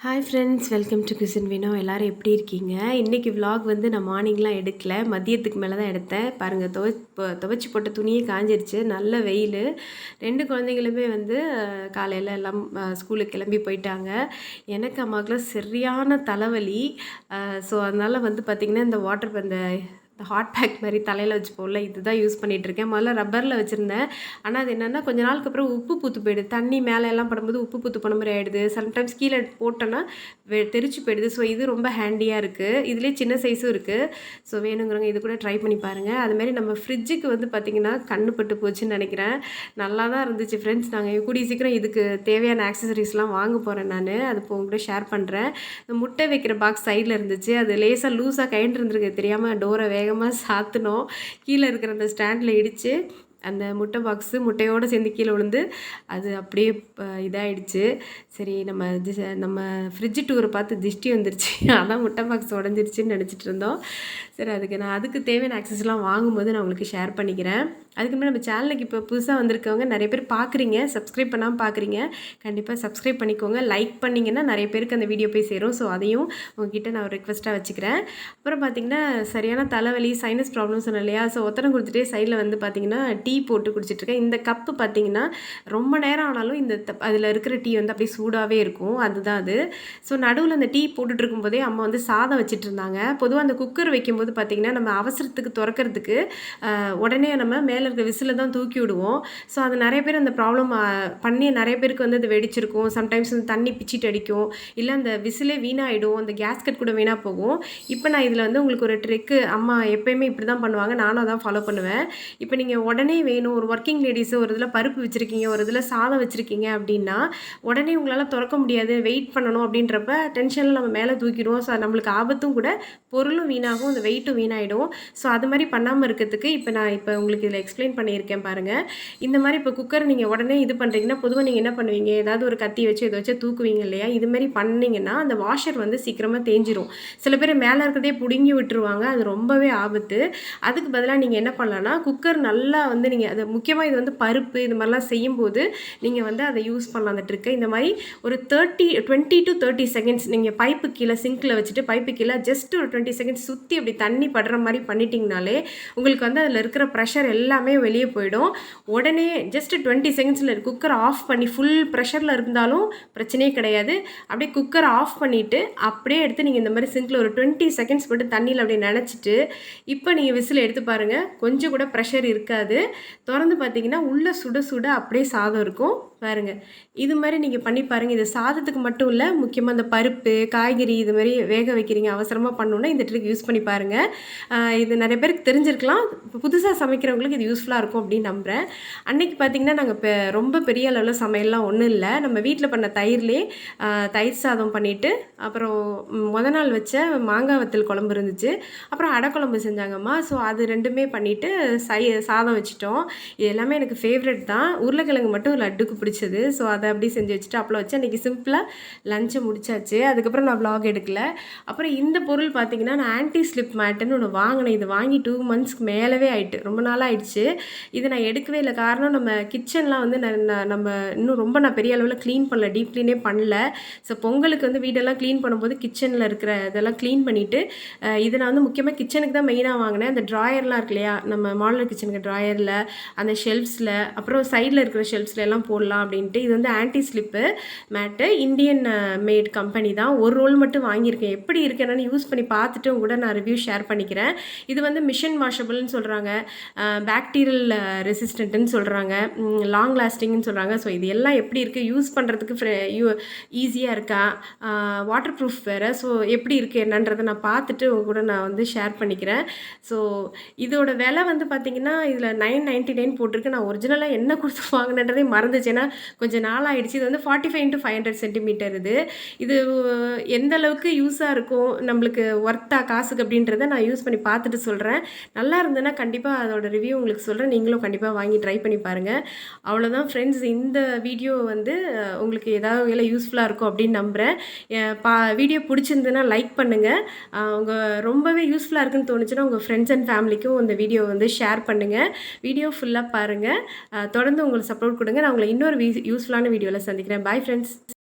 Hi friends, welcome to குசின் வினோ. எல்லோரும் எப்படி இருக்கீங்க? இன்றைக்கி விலாக் வந்து நான் மார்னிங்லாம் எடுக்கல, மதியத்துக்கு மேலே தான் எடுத்தேன். பாருங்கள், துவைச்சி போட்ட துணியே காஞ்சிருச்சு. நல்ல வெயில். 2 குழந்தைங்களுமே வந்து காலையில் எல்லாம் ஸ்கூலுக்கு கிளம்பி போயிட்டாங்க. எனக்கு அம்மாவுக்குலாம் சரியான தலைவலி. ஸோ அதனால் வந்து பார்த்திங்கன்னா இந்த இந்த ஹாட் பேக் மாதிரி தலையில் வச்சு போடல, இதுதான் யூஸ் பண்ணிகிட்ருக்கேன். முதல்ல ரப்பரில் வச்சுருந்தேன். ஆனால் அது என்னென்னா கொஞ்ச நாளுக்கு அப்புறம் உப்பு பூத்து போயிடுது. தண்ணி மேலே எல்லாம் படும்போது உப்பு பூத்து போன மாதிரி ஆகிடுது. சம்டைம்ஸ் கீழே போட்டோன்னா தெரிச்சு போயிடுது. ஸோ இது ரொம்ப ஹேண்டியாக இருக்குது. இதுலேயே சின்ன சைஸும் இருக்குது. ஸோ வேணுங்கிறவங்க இது கூட ட்ரை பண்ணி பாருங்கள். அதுமாரி நம்ம ஃப்ரிட்ஜுக்கு வந்து பார்த்திங்கன்னா கண்ணு பட்டு போச்சுன்னு நினைக்கிறேன். நல்லா தான் இருந்துச்சு ஃப்ரெண்ட்ஸ். நாங்கள் கூடிய சீக்கிரம் இதுக்கு தேவையான ஆக்சசரிஸ்லாம் வாங்க போகிறேன். அது இப்போ உங்கள்கிட்ட ஷேர் பண்ணுறேன். இந்த முட்டை வைக்கிற பாக்ஸ் சைடில் இருந்துச்சு. அது லேசாக லூஸாக கைண்டு இருந்திருக்கு. தெரியாமல் டோரை வேகமாக சாத்தினோம். கீழே இருக்கிற அந்த ஸ்டாண்டில் இடித்து அந்த முட்டையோடு சேர்ந்து கீழே விழுந்து அது அப்படியே இதாகிடுச்சு. சரி, நம்ம ஃப்ரிட்ஜு டூரை பார்த்து திஷ்டி வந்துருச்சு. அதான் முட்டை பாக்ஸ் உடஞ்சிருச்சுன்னு நினச்சிட்டு இருந்தோம். சரி, அதுக்கு தேவையான ஆக்சஸ்லாம் வாங்கும்போது நான் உங்களுக்கு ஷேர் பண்ணிக்கிறேன். அதுக்கு முன்னாடி நம்ம சேனலுக்கு இப்போ புதுசாக வந்திருக்கவங்க நிறைய பேர் பார்க்குறீங்க, சப்ஸ்கிரைப் பண்ணாமல் பார்க்குறீங்க. கண்டிப்பாக சப்ஸ்கிரைப் பண்ணிக்கோங்க. லைக் பண்ணிங்கன்னா நிறைய பேருக்கு அந்த வீடியோ போய் சேரும். ஸோ அதையும் உங்ககிட்ட நான் ஒரு ரெக்வஸ்ட்டாக வச்சுக்கிறேன். அப்புறம் பார்த்திங்கன்னா சரியான தலைவலி, சைனஸ் ப்ராப்ளம் சொன்னேன் இல்லையா? ஸோ ஒத்தனம் கொடுத்துட்டே சைடில் வந்து பார்த்திங்கன்னா டீ போட்டு குடிச்சிட்ருக்கேன். இந்த கப்பு பார்த்திங்கன்னா ரொம்ப நேரம் ஆனாலும் அதில் இருக்கிற டீ வந்து அப்படியே சூடாகவே இருக்கும். அதுதான் அது. ஸோ நடுவில் அந்த டீ போட்டுட்டு இருக்கும்போதே அம்மா வந்து சாதம் வச்சுட்டு இருந்தாங்க. பொதுவாக அந்த குக்கர் வைக்கும்போது பார்த்திங்கன்னா நம்ம அவசரத்துக்கு திறக்கிறதுக்கு உடனே நம்ம மேலே இருக்க விசில தான் தூக்கி விடுவோம். ஸோ அது நிறைய பேர் அந்த ப்ராப்ளம் பண்ணி நிறைய பேருக்கு வந்து அது வெடிச்சிருக்கும். சம்டைம்ஸ் வந்து தண்ணி பிச்சிட்டு அடிக்கும், இல்லை அந்த விசிலே வீணாகிடும், அந்த கேஸ்கட் கூட வீணாக போகும். இப்போ நான் இதில் வந்து உங்களுக்கு ஒரு ட்ரிக்கு, அம்மா எப்போயுமே இப்படி தான் பண்ணுவாங்க, நானும் அதான் ஃபாலோ பண்ணுவேன். இப்போ நீங்கள் உடனே வேணும், ஒரு ஒர்க்கிங் லேடிஸு ஒரு இதில் பருப்பு வச்சுருக்கீங்க, ஒரு இதில் சாதம் வச்சுருக்கீங்க அப்படின்னா உடனே உங்களால் திறக்க முடியாது, வெயிட் பண்ணணும் அப்படின்றப்ப டென்ஷனில் நம்ம மேலே தூக்கிடுவோம். ஸோ நம்மளுக்கு ஆபத்தும் கூட, பொருளும் வீணாகும், அந்த வெயிட்டும் வீணாகிடும். ஸோ அது மாதிரி பண்ணாமல் இருக்கிறதுக்கு இப்போ உங்களுக்கு இதில் எக்ஸ்பிளைன் பண்ணியிருக்கேன் பாருங்கள். இந்த மாதிரி இப்போ குக்கர் நீங்கள் உடனே இது பண்ணுறீங்கன்னா பொதுவாக நீங்கள் என்ன பண்ணுவீங்க, ஏதாவது ஒரு கத்தி வச்சு இதை வச்சு தூக்குவீங்க இல்லையா? இதுமாரி பண்ணிங்கன்னா அந்த வாஷர் வந்து சீக்கிரமாக தேஞ்சிரும். சில பேர் மேலே இருக்கிறதே பிடுங்கி விட்டுருவாங்க. அது ரொம்பவே ஆபத்து. அதுக்கு பதிலாக நீங்கள் என்ன பண்ணலான்னா, குக்கர் நல்லா வந்து நீங்கள் அதை முக்கியமாக இது வந்து பருப்பு இது மாதிரிலாம் செய்யும்போது நீங்கள் வந்து அதை யூஸ் பண்ணலாம். அந்த ட்ரிக்கை இந்த மாதிரி ஒரு 20 to 30 செகண்ட்ஸ் நீங்கள் பைப்பு கீழே சிங்கில் வச்சுட்டு பைப்பு கீழே ஜஸ்ட் ஒரு 20 செகண்ட்ஸ் சுற்றி அப்படி தண்ணி படுற மாதிரி பண்ணிட்டீங்கனாலே உங்களுக்கு வந்து அதில் இருக்கிற ப்ரெஷர் எல்லாமே வெளியே போயிடும். உடனே ஜஸ்ட் 20 செகண்ட்ஸில் குக்கர் ஆஃப் பண்ணி, ஃபுல் ப்ரெஷரில் இருந்தாலும் பிரச்சனையே கிடையாது. அப்படியே குக்கர் ஆஃப் பண்ணிவிட்டு அப்படியே எடுத்து நீங்கள் இந்த மாதிரி சிங்கில் ஒரு 20 செகண்ட்ஸ் போட்டு தண்ணியில் அப்படியே நினச்சிட்டு இப்போ நீங்கள் விசில் எடுத்து பாருங்கள். கொஞ்சம் கூட ப்ரெஷர் இருக்காது. திறந்து பார்த்தீங்கன்னா உள்ளே சுட சுட அப்படியே சாதம் இருக்கும். பாருங்கள், இது மாதிரி நீங்கள் பண்ணி பாருங்கள். இது சாதத்துக்கு மட்டும் இல்லை, முக்கியமாக இந்த பருப்பு காய்கறி இது மாதிரி வேக வைக்கிறீங்க, அவசரமாக பண்ணணுன்னா இந்த ட்ரிக் யூஸ் பண்ணி பாருங்கள். இது நிறைய பேருக்கு தெரிஞ்சிருக்கலாம். புதுசாக சமைக்கிறவங்களுக்கு இது யூஸ்ஃபுல்லாக இருக்கும் அப்படின்னு நம்புகிறேன். அன்றைக்கி பார்த்திங்கன்னா நாங்கள் இப்போ ரொம்ப பெரிய அளவில் சமையல்லாம் ஒன்றும் இல்லை. நம்ம வீட்டில் பண்ண தயிர்லேயே தயிர் சாதம் பண்ணிவிட்டு அப்புறம் நாள் வச்ச மாங்காய் வத்தல் குழம்பு இருந்துச்சு. அப்புறம் அடை குழம்பு செஞ்சாங்கம்மா. ஸோ அது ரெண்டுமே பண்ணிவிட்டு சாதம் வச்சிட்டோம். இது எல்லாமே எனக்கு ஃபேவரட் தான். உருளைக்கிழங்கு மட்டும் லட்டுக்கு பிடிச்சது. ஸோ அதை அப்படி செஞ்சு வச்சுட்டு அப்பளம் வச்சு அன்றைக்கி சிம்பிளாக லஞ்சை முடிச்சாச்சு. அதுக்கப்புறம் நான் vlog எடுக்கல. அப்புறம் இந்த பொருள் பார்த்திங்கன்னா நான் ஆன்டி ஸ்லிப் மேட்டுன்னு ஒன்று வாங்கினேன். இது வாங்கி 2 மந்த்ஸ்க்கு மேலவே ஆகிட்டு, ரொம்ப நாளாக ஆயிடுச்சு. இது நான் எடுக்கவே இல்லை. காரணம் நம்ம கிச்சன்லாம் வந்து நம்ம இன்னும் ரொம்ப பெரிய அளவில் க்ளீன் பண்ணல, டீப் க்ளீனே பண்ணல. ஸோ பொங்கலுக்கு வந்து வீடெல்லாம் க்ளீன் பண்ணும்போது கிச்சனில் இருக்கிற இதெல்லாம் க்ளீன் பண்ணிவிட்டு இதை நான் வந்து முக்கியமாக கிச்சனுக்கு தான் மெயினாக வாங்கினேன். அந்த ட்ராயர்லாம் இருக்கு இல்லையா, நம்ம மாடலர் கிச்சனுக்கு ட்ராயரில் அந்த ஷெல்ஃப்ஸில் அப்புறம் சைடில் இருக்கிற ஷெல்ஃப்ஸில் எல்லாம் போடலாம் அப்படின்ட்டு. இது வந்து ஆன்டி ஸ்லிப்பு மேட்டு, இந்தியன் மேட் கம்பெனி தான். ஒரு ரோல் மட்டும் வாங்கியிருக்கேன். எப்படி இருக்குன்னு யூஸ் பண்ணி பார்த்துட்டு கூட நான் ரிவ்யூ ஷேர் பண்ணிக்கிறேன். இது வந்து மிஷின் வாஷபிள்னு சொல்கிறாங்க, பாக்டீரியல் ரெசிஸ்டன்ட்னு சொல்கிறாங்க, லாங் லாஸ்டிங்னு சொல்கிறாங்க. ஸோ இது எல்லாம் எப்படி இருக்குது, யூஸ் பண்ணுறதுக்கு ஈஸியாக இருக்கா, வாட்டர் ப்ரூஃப் வேறு. ஸோ எப்படி இருக்குது என்னன்றதை நான் பார்த்துட்டு கூட நான் வந்து ஷேர் பண்ணிக்கிறேன். ஸோ இதோட விலை வந்து பார்த்திங்கன்னா இதில் 999 போட்டிருக்கு. நான் ஒரிஜினலாக என்ன கொடுத்து வாங்கினன்றதே மறந்துச்சு, ஏன்னா கொஞ்சம் நாள் ஆகிடுச்சு. இது வந்து 45 into 500 சென்டிமீட்டர். இது எந்த அளவுக்கு யூஸாக இருக்கும், நம்மளுக்கு ஒர்த்தா காசுக்கு அப்படின்றத நான் யூஸ் பண்ணி பார்த்துட்டு சொல்கிறேன். நல்லா இருந்ததுன்னா கண்டிப்பாக அதோட ரிவ்யூ உங்களுக்கு சொல்கிறேன். நீங்களும் கண்டிப்பாக வாங்கி ட்ரை பண்ணி பாருங்கள். அவ்வளோதான் ஃப்ரெண்ட்ஸ், இந்த வீடியோ வந்து உங்களுக்கு ஏதாவது வேலை யூஸ்ஃபுல்லாக இருக்கும் அப்படின்னு நம்புகிறேன். வீடியோ பிடிச்சிருந்ததுன்னா லைக் பண்ணுங்கள். உங்கள் ரொம்பவே யூஸ்ஃபுல்லாக இருக்குன்னு தோணுச்சுன்னா உங்கள் ஃப்ரெண்ட்ஸ் அண்ட் ஃபேமிலிக்கும் இந்த வீடியோ வந்து ஷேர் பண்ணுங்கள். வீடியோ ஃபுல்லாக பாருங்கள். தொடர்ந்து உங்களுக்கு சப்போர்ட் கொடுங்க. நான் உங்களை இன்னொரு யூஸ்ஃபுல்லான வீடியோவில் சந்திக்கிறேன். Bye friends.